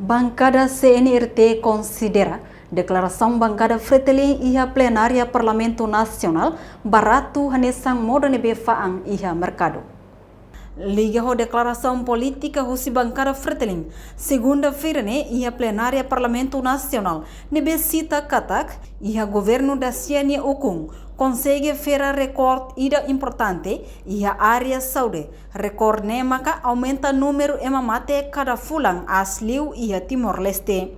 Bancada CNRT considera declaração bancada Fretilin iha plenária Parlamento Nacional barato hanesang moda nebe faang iha mercado. Liga ho declaração política husi bancada Fretilin segunda-feira iha plenária Parlamento Nacional nebe cita katak iha governo da Siania Ukung consegue fera recorde ida importante iha área saúde recorde maka aumenta número emamate cada fulang asliu iha Timor-Leste.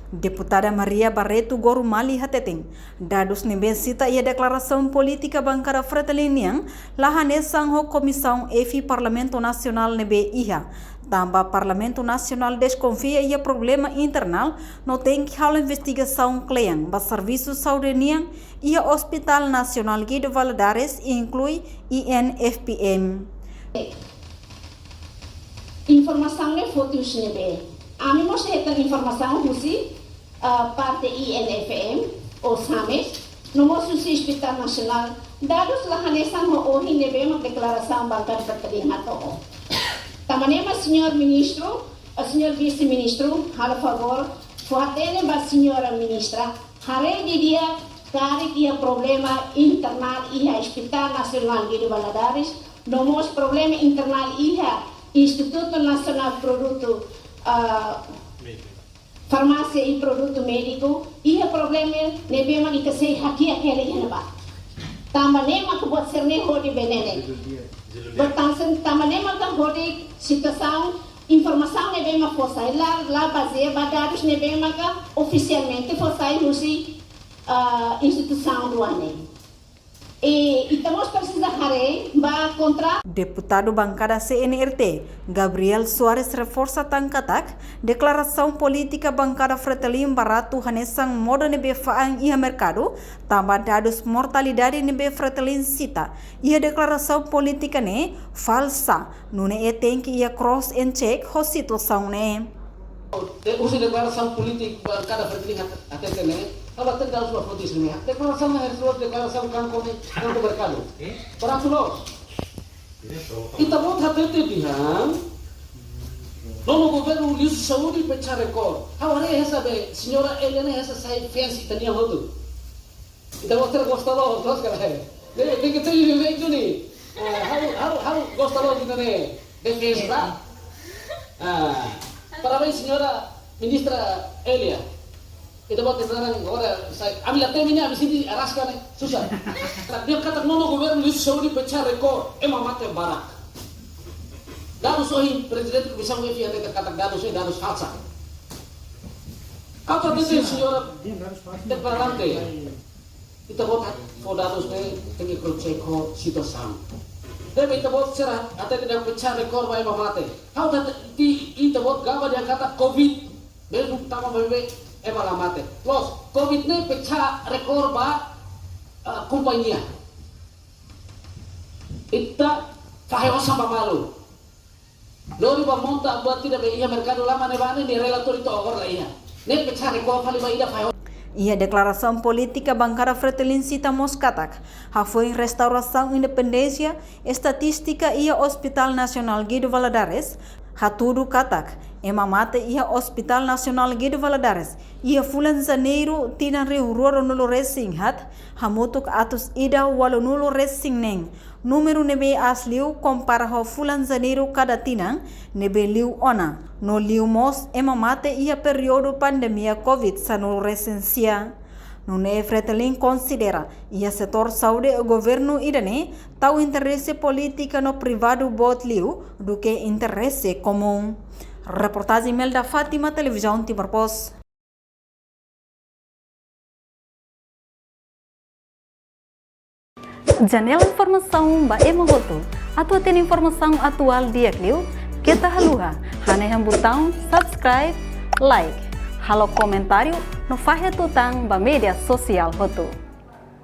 Deputada Maria Barreto Gorumali hateteng dados nebe cita ia declaração política bancada Fretilin yang lahanesang ho comissão EFI Parlamento Nacional nebe iha tamba Parlamento Nacional desconfia ia problema internal no tem que hal investigação kleang ba serviço saúde niang ia Hospital Nacional Guido Valadares inclui INFPM. Informação ne fotos nebe ami mos hetan informação husi parte INFM ou SAMES no moço Hospital Nacional dados lahanesang ho ohi nebe ma declaração bancada Fretilin hato. Tamanema senhor ministro, senhor vice-ministro, a favor, fuatene ba senhora ministra, hare di dia cari dia problema internal iha Hospital Nacional Guido Valadares, nomos problema internal iha Instituto Nacional Produto Farmácia e Produto Médico, iha problema nebema ika sei hakia kele ba. Tamanema ko buat serne ho di benene. Bertangsen tamanema kan hodi situação informação nebema fosai lá base badados nebema ka oficialmente fosai husi instituição do ane. E estamos precisa hare ba contra Deputado bancada CNRT Gabriel Soares reforça tangkatak declaração política bancada Fretilin barato hanesang moda nebe faang iha mercado tambah dados mortalidade nebe Fretilin cita iha declaração política ne falsa nune tem que ia cross and check ho situação ne. Usi declaração política bancada Fretilin até ne kalau tinggal sudah fotis ini, deklarasi harus deklarasi kantor mercado. Barato los. Kita mau hati-hati dihan. Nono governo liu saúde pecah rekor. Hawari essa be, senhora Helena essa sai fancy tania hotu. Kita mau tergostalo terus kan hai. Dek kita ini lagi tu ni. Haru gostalo kita ni. Defesa. Parabéns senhora ministra Elia. Kita buat sekarang orang saya ambil tem ini habis ini araskan susah. Dia kata nono governo liu saúde pecah rekor. Mate barak. Dados hoje presidente comissão EFI até kata dados falsa. Apa betul senhora declarante? Kita buat for dados ne tengi ceko situação. Deve kita buat serah até tidak pecah rekor vai mate. How that kita buat gaba dia kata COVID. Belum tama bebe mate. Los COVID ne pecah rekor ba kompanya. Ita fahewa sama malu. Lori ba monta buat tidak be ia mercado lama ne bane ni relator itu over lah ia. Ne pecah rekor kali ba ida fahewa. Ia declaração política bancada Fretilin cita Moscatak, foi restauração independência, estatística ia Hospital Nacional Guido Valadares, hatudu katak, emamate ia Hospital Nacional Guido Valadares, ia fulan janeiro tinan rehuroro nulo racing hat, hamutuk atus ida walo nulo racing neng, número nebe asliu compara ho fulan janeiro cada tinang, nebe liu ona, no liu mos emamate ia período pandemia COVID sa nulo recensia. Nune Fretilin considera ia setor saúde o governo irane tau interesse política no privado bot liu do que interesse comum. Reportagem Melda Fátima, Televisão Timor Post. Janela informação ba emohoto. Atau tem informação atual dia kliu, kita haluha. Hane botão subscribe, like. Halo comentário no Fahia Tutang ba media sosial hotu.